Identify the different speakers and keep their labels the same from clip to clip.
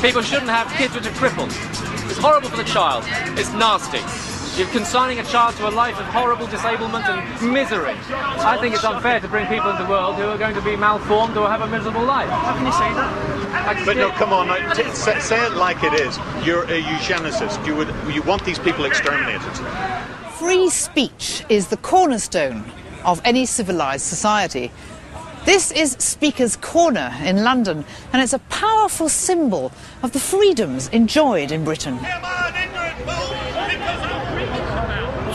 Speaker 1: People shouldn't have kids which are crippled. It's horrible for the child. It's nasty. You're consigning a child to a life of horrible disablement and misery. I think it's unfair to bring people into the world who are going to be malformed or have a miserable life. How can you say that?
Speaker 2: But no, come on, say it like it is. You're a eugenicist. You want these people exterminated.
Speaker 3: Free speech is the cornerstone of any civilised society. This is Speaker's Corner in London, and it's a powerful symbol of the freedoms enjoyed in Britain.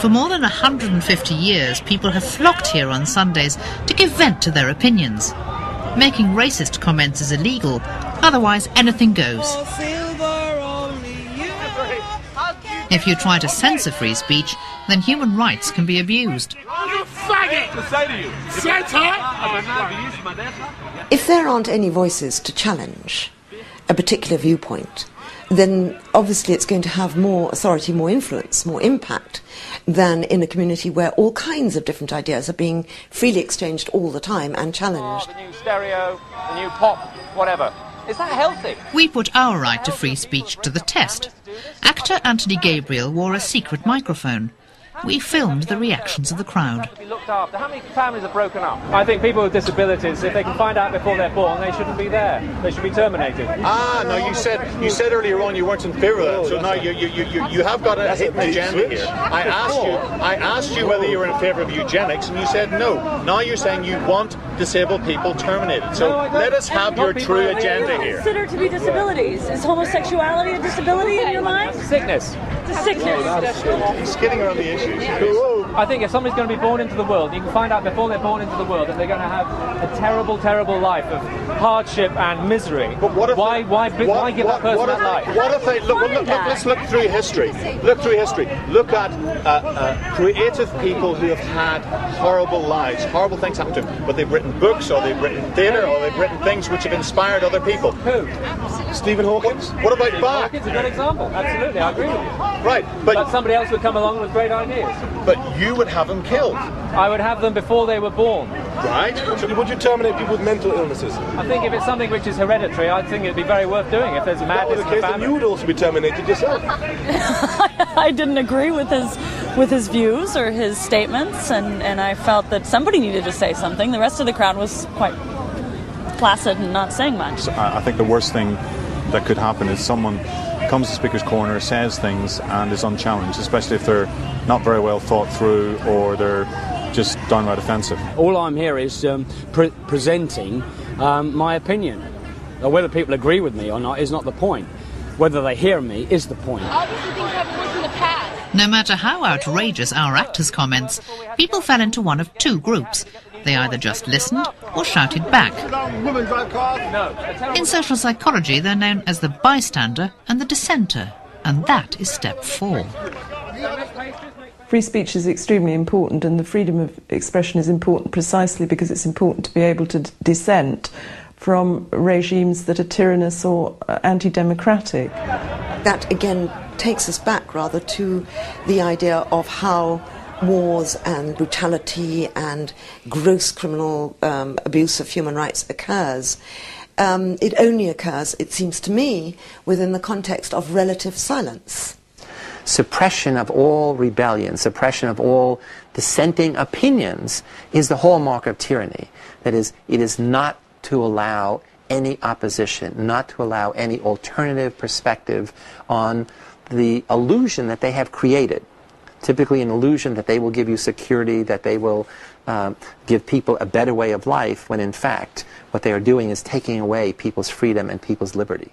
Speaker 3: For more than 150 years, people have flocked here on Sundays to give vent to their opinions. Making racist comments is illegal, otherwise anything goes. If you try to censor free speech, then human rights can be abused.
Speaker 4: If there aren't any voices to challenge a particular viewpoint, then obviously it's going to have more authority, more influence, more impact than in a community where all kinds of different ideas are being freely exchanged all the time and challenged.
Speaker 1: The new stereo, the new pop, whatever. Is that healthy?
Speaker 3: We put our right to free speech to the test. Actor Anthony Gabriel wore a secret microphone. We filmed the reactions of the crowd.
Speaker 1: How many families are broken up? I think people with disabilities, if they can find out before they're born, they shouldn't be there. They should be terminated.
Speaker 2: No, you said earlier on you weren't in favour of that, so now you have got a hidden agenda here. I asked you whether you were in favour of eugenics, and you said no. Now you're saying you want disabled people terminated. So let us have your true agenda here.
Speaker 5: Considered to be disabilities. Is homosexuality a disability in your mind?
Speaker 1: Sickness.
Speaker 5: It's a sickness.
Speaker 2: He's skidding around the issues.
Speaker 1: I think if somebody's going to be born into the world, you can find out before they're born into the world that they're going to have a terrible, terrible life of hardship and misery. But what if why give that person that life?
Speaker 2: What if they let's look through history. Look through history. Look at creative people who have had horrible lives, horrible things happen to them, but they've written books, or they've written theatre, or they've written things which have inspired other people.
Speaker 1: Who?
Speaker 2: Stephen Hawking. What about Bach?
Speaker 1: It's a good example. Absolutely, I agree with you.
Speaker 2: Right, but
Speaker 1: somebody else would come along with great ideas.
Speaker 2: But you would have them killed.
Speaker 1: I would have them before they were born.
Speaker 2: Right.
Speaker 6: So would you terminate people with mental illnesses?
Speaker 1: I think if it's something which is hereditary, I think it'd be very worth doing. If there's madness in the family,
Speaker 6: then you would also be terminated yourself.
Speaker 5: I didn't agree with his views or his statements, and I felt that somebody needed to say something. The rest of the crowd was quite placid and not saying much.
Speaker 7: I think the worst thing that could happen is someone comes to Speaker's Corner, says things and is unchallenged, especially if they're not very well thought through or they're just downright offensive.
Speaker 8: All I'm here is presenting my opinion. Whether people agree with me or not is not the point. Whether they hear me is the point.
Speaker 9: Obviously things haven't worked in the past.
Speaker 3: No matter how outrageous our actors' comments, people fell into one of two groups. They either just listened or shouted back. In social psychology, they're known as the bystander and the dissenter, and that is step 4.
Speaker 10: Free speech is extremely important, and the freedom of expression is important precisely because it's important to be able to dissent from regimes that are tyrannous or anti-democratic.
Speaker 4: That again takes us back rather to the idea of how wars and brutality and gross criminal abuse of human rights occurs. It only occurs, it seems to me, within the context of relative silence.
Speaker 11: Suppression of all rebellion, suppression of all dissenting opinions is the hallmark of tyranny. That is, it is not to allow any opposition, not to allow any alternative perspective on the illusion that they have created. Typically an illusion that they will give you security, that they will give people a better way of life, when in fact what they are doing is taking away people's freedom and people's liberty.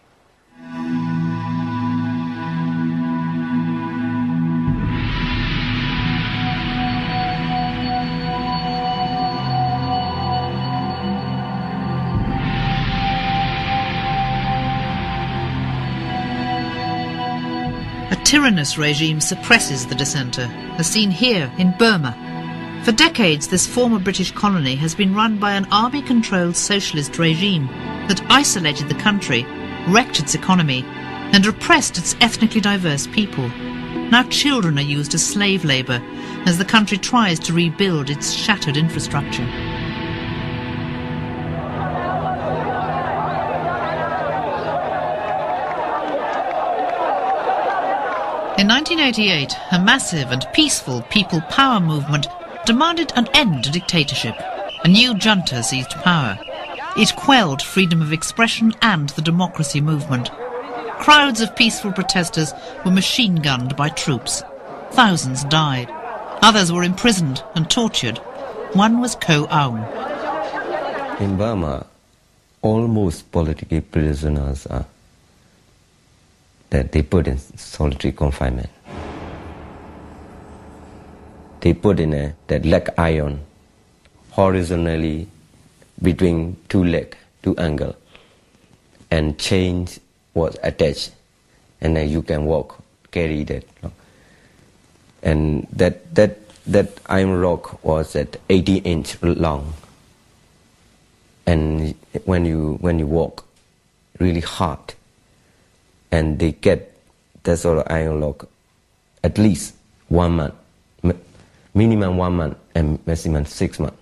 Speaker 3: A tyrannous regime suppresses the dissenter, as seen here in Burma. For decades, this former British colony has been run by an army-controlled socialist regime that isolated the country, wrecked its economy, and repressed its ethnically diverse people. Now children are used as slave labour as the country tries to rebuild its shattered infrastructure. In 1988, a massive and peaceful people power movement demanded an end to dictatorship. A new junta seized power. It quelled freedom of expression and the democracy movement. Crowds of peaceful protesters were machine-gunned by troops. Thousands died. Others were imprisoned and tortured. One was Ko Aung.
Speaker 12: In Burma, almost political prisoners are that they put in solitary confinement. They put in that leg iron horizontally between two legs, two angles, and chains was attached, and then you can walk, carry that. And that iron rock was at 80 inches long, and when you walk, really hard. And they get that sort of iron lock at least 1 month, minimum 1 month and maximum 6 months.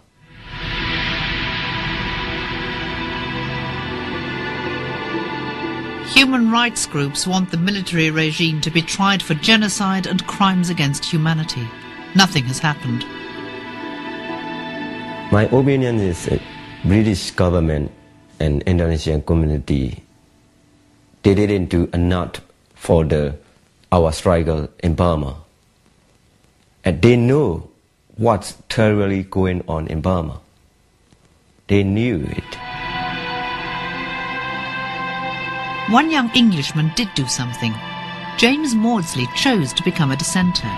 Speaker 3: Human rights groups want the military regime to be tried for genocide and crimes against humanity. Nothing has happened.
Speaker 12: My opinion is that British government and international community, they didn't do enough for our struggle in Burma. And they know what's terribly going on in Burma. They knew it.
Speaker 3: One young Englishman did do something. James Maudsley chose to become a dissenter.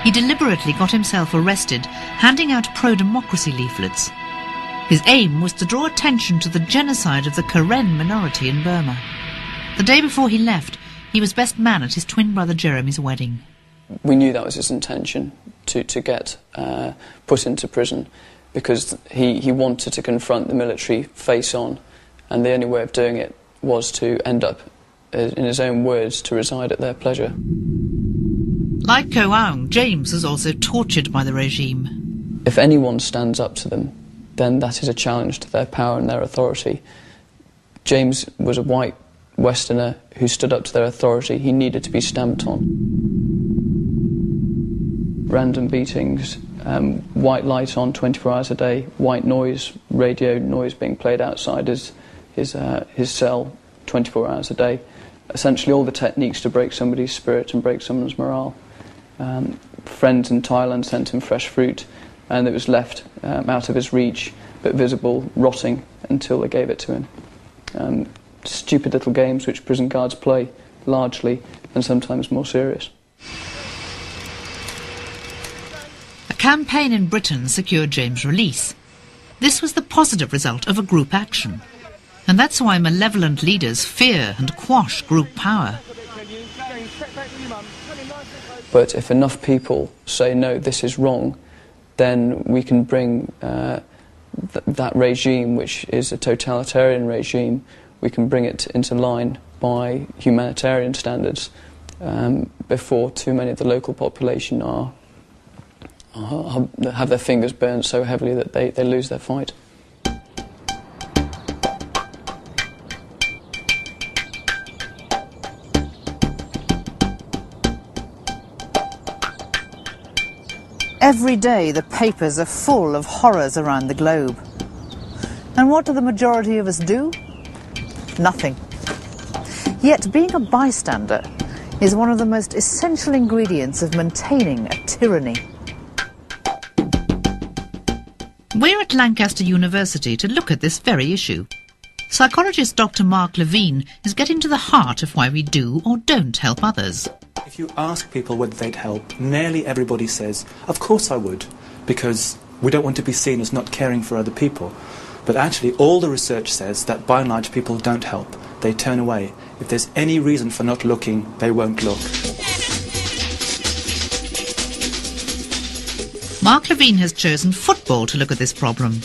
Speaker 3: He deliberately got himself arrested, handing out pro-democracy leaflets. His aim was to draw attention to the genocide of the Karen minority in Burma. The day before he left, he was best man at his twin brother Jeremy's wedding.
Speaker 13: We knew that was his intention, to get put into prison, because he wanted to confront the military face on, and the only way of doing it was to end up, in his own words, to reside at their pleasure.
Speaker 3: Like Ko Aung, James was also tortured by the regime.
Speaker 13: If anyone stands up to them, then that is a challenge to their power and their authority. James was a white Westerner who stood up to their authority. He needed to be stamped on. Random beatings, white light on 24 hours a day, white noise, radio noise being played outside his cell 24 hours a day. Essentially all the techniques to break somebody's spirit and break someone's morale. Friends in Thailand sent him fresh fruit, and it was left out of his reach, but visible, rotting, until they gave it to him. Stupid little games which prison guards play, largely, and sometimes more serious.
Speaker 3: A campaign in Britain secured James' release. This was the positive result of a group action. And that's why malevolent leaders fear and quash group power.
Speaker 13: But if enough people say, no, this is wrong, then we can bring that regime, which is a totalitarian regime, we can bring it into line by humanitarian standards before too many of the local population have their fingers burned so heavily that they lose their fight.
Speaker 3: Every day the papers are full of horrors around the globe. And what do the majority of us do? Nothing. Yet being a bystander is one of the most essential ingredients of maintaining a tyranny. We're at Lancaster University to look at this very issue. Psychologist Dr. Mark Levine is getting to the heart of why we do or don't help others.
Speaker 14: If you ask people whether they'd help, nearly everybody says, of course I would, because we don't want to be seen as not caring for other people. But actually all the research says that by and large people don't help. They turn away. If there's any reason for not looking, they won't look.
Speaker 3: Mark Levine has chosen football to look at this problem.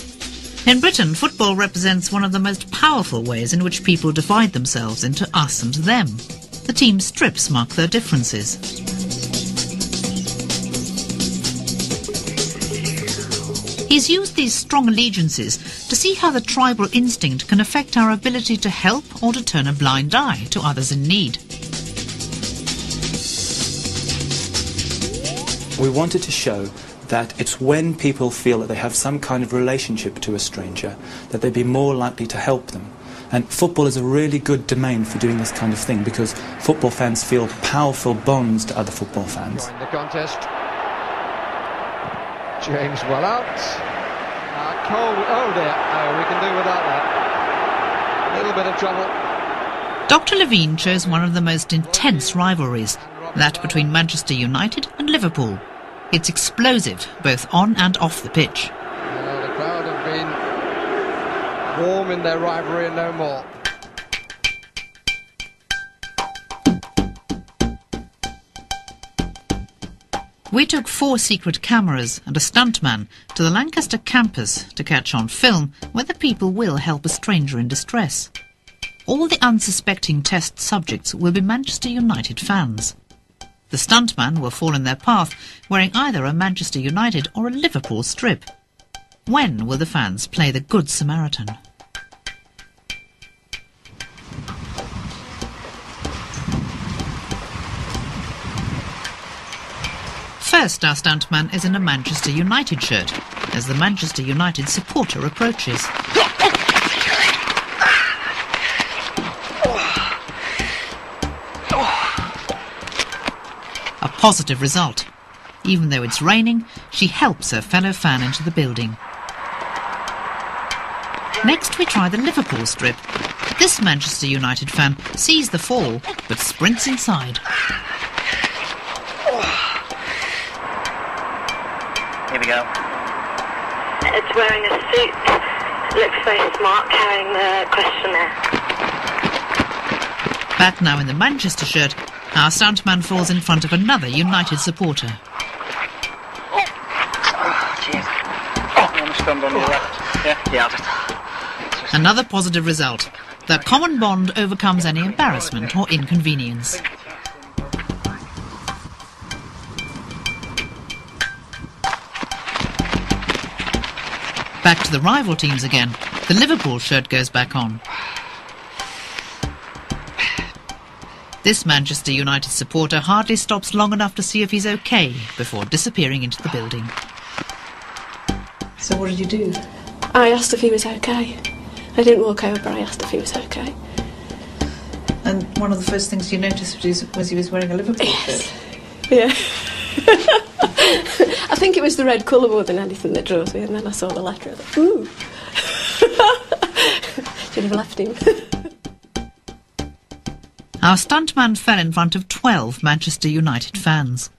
Speaker 3: In Britain, football represents one of the most powerful ways in which people divide themselves into us and them. The team strips mark their differences. He's used these strong allegiances to see how the tribal instinct can affect our ability to help or to turn a blind eye to others in need.
Speaker 14: we wanted to show that it's when people feel that they have some kind of relationship to a stranger that they'd be more likely to help them. And football is a really good domain for doing this kind of thing, because football fans feel powerful bonds to other football fans.
Speaker 15: The contest. James well out. Cole, oh dear, oh, we can do without that. A little bit of trouble.
Speaker 3: Dr. Levine chose one of the most intense rivalries, that between Manchester United and Liverpool. It's explosive, both on and off the pitch.
Speaker 15: Well, the crowd have been warm in their rivalry and no more.
Speaker 3: We took 4 secret cameras and a stuntman to the Lancaster campus to catch on film whether people will help a stranger in distress. All the unsuspecting test subjects will be Manchester United fans. The stuntman will fall in their path wearing either a Manchester United or a Liverpool strip. When will the fans play the Good Samaritan? First, our stuntman is in a Manchester United shirt as the Manchester United supporter approaches. A positive result. Even though it's raining, she helps her fellow fan into the building. Next we try the Liverpool strip. This Manchester United fan sees the fall, but sprints inside.
Speaker 16: Here we go. It's wearing a suit, looks very smart, carrying the questionnaire.
Speaker 3: Back now in the Manchester shirt, our stuntman falls in front of another United supporter.
Speaker 16: Cheers. You want to stand on your left? Yeah, I'll just...
Speaker 3: Another positive result. The common bond overcomes any embarrassment or inconvenience. Back to the rival teams again. The Liverpool shirt goes back on. This Manchester United supporter hardly stops long enough to see if he's okay before disappearing into the building.
Speaker 17: So what did you do? I asked if he was okay. I didn't walk over, I asked if he was okay.
Speaker 10: And one of the first things you noticed was he was wearing a Liverpool shirt?
Speaker 17: Yeah. I think it was the red colour more than anything that draws me, and then I saw the letter and I thought, ooh. Should have left him.
Speaker 3: Our stuntman fell in front of 12 Manchester United fans.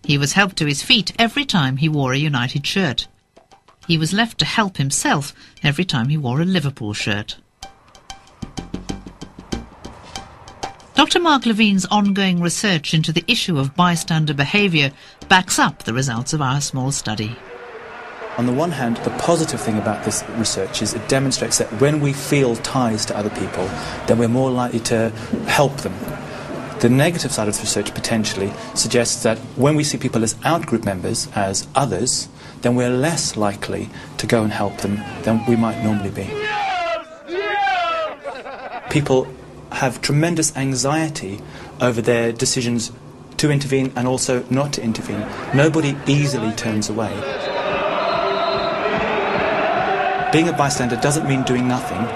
Speaker 3: He was helped to his feet every time he wore a United shirt. He was left to help himself every time he wore a Liverpool shirt. Dr. Mark Levine's ongoing research into the issue of bystander behaviour backs up the results of our small study.
Speaker 14: On the one hand, the positive thing about this research is it demonstrates that when we feel ties to other people, then we're more likely to help them. The negative side of the research potentially suggests that when we see people as out-group members, as others, then we're less likely to go and help them than we might normally be. People have tremendous anxiety over their decisions to intervene and also not to intervene. Nobody easily turns away. Being a bystander doesn't mean doing nothing.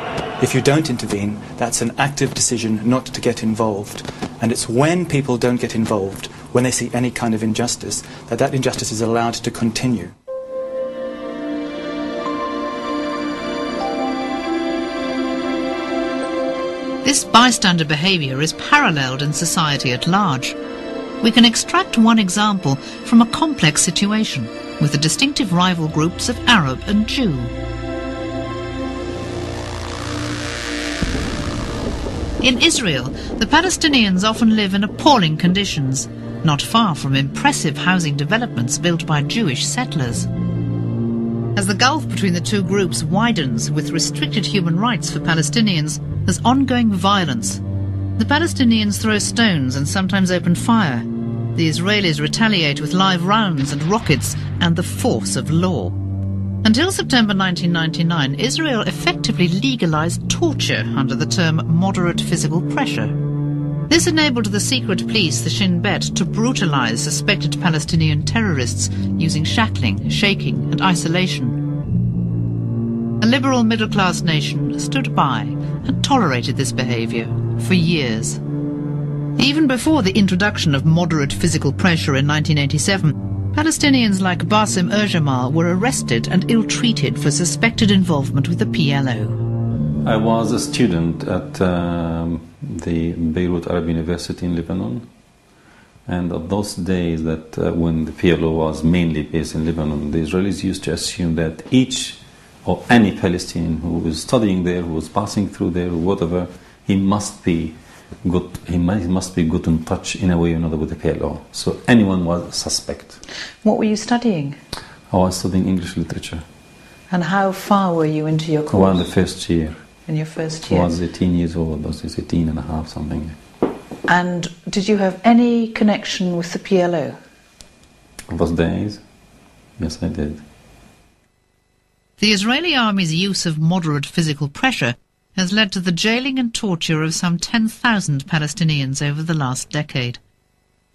Speaker 14: If you don't intervene, that's an active decision not to get involved. And it's when people don't get involved, when they see any kind of injustice, that that injustice is allowed to continue.
Speaker 3: This bystander behaviour is paralleled in society at large. We can extract one example from a complex situation with the distinctive rival groups of Arab and Jew. In Israel, the Palestinians often live in appalling conditions, not far from impressive housing developments built by Jewish settlers. As the gulf between the two groups widens with restricted human rights for Palestinians, there's ongoing violence. The Palestinians throw stones and sometimes open fire. The Israelis retaliate with live rounds and rockets and the force of law. Until September 1999, Israel effectively legalized torture under the term moderate physical pressure. This enabled the secret police, the Shin Bet, to brutalize suspected Palestinian terrorists using shackling, shaking and isolation. A liberal middle-class nation stood by and tolerated this behaviour for years. Even before the introduction of moderate physical pressure in 1987, Palestinians like Bassem Erjamal were arrested and ill-treated for suspected involvement with the PLO.
Speaker 18: I was a student at the Beirut Arab University in Lebanon, and at those days that when the PLO was mainly based in Lebanon, the Israelis used to assume that each or any Palestinian who was studying there, who was passing through there, or whatever, he must be good in touch in a way or another with the PLO. So anyone was a suspect.
Speaker 3: What were you studying?
Speaker 18: I was studying English literature.
Speaker 3: And how far were you into your course?
Speaker 18: I was in the first year.
Speaker 3: In your first year?
Speaker 18: I was 18 years old. I was 18 and a half, something.
Speaker 3: And did you have any connection with the PLO?
Speaker 18: Those days? Yes, I did.
Speaker 3: The Israeli army's use of moderate physical pressure has led to the jailing and torture of some 10,000 Palestinians over the last decade.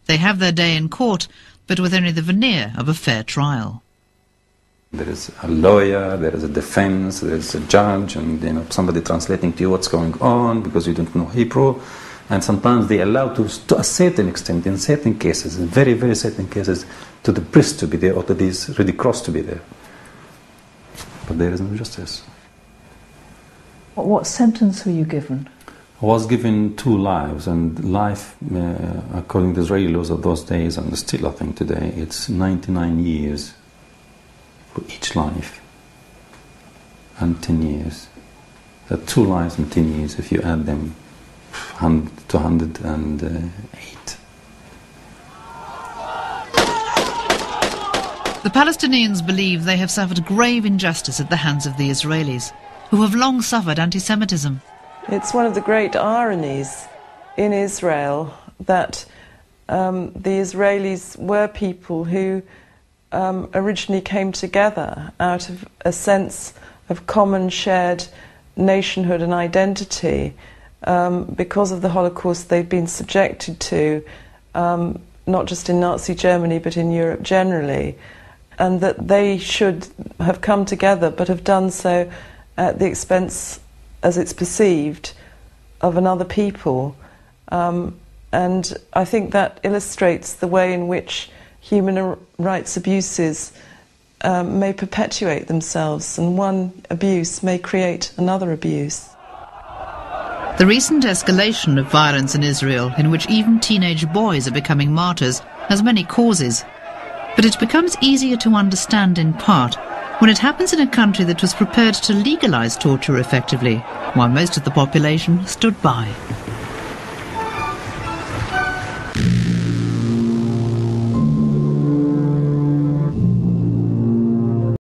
Speaker 3: They have their day in court, but with only the veneer of a fair trial.
Speaker 18: There is a lawyer, there is a defense, there is a judge, and somebody translating to you what's going on because you don't know Hebrew. And sometimes they allow to a certain extent, in certain cases, in very, very certain cases, to the priest to be there or to this Red Cross to be there. But there is no justice.
Speaker 3: What sentence were you given?
Speaker 18: I was given 2 lives, and life, according to Israeli laws of those days, and still I think today, it's 99 years for each life, and 10 years. The 2 lives and 10 years, if you add them, 208.
Speaker 3: The Palestinians believe they have suffered grave injustice at the hands of the Israelis, who have long suffered anti-Semitism.
Speaker 10: It's one of the great ironies in Israel that the Israelis were people who originally came together out of a sense of common shared nationhood and identity because of the Holocaust they've been subjected to, not just in Nazi Germany but in Europe generally, and that they should have come together but have done so at the expense, as it's perceived, of another people. And I think that illustrates the way in which human rights abuses may perpetuate themselves, and one abuse may create another abuse.
Speaker 3: The recent escalation of violence in Israel, in which even teenage boys are becoming martyrs, has many causes. But it becomes easier to understand in part when it happens in a country that was prepared to legalize torture effectively, while most of the population stood by.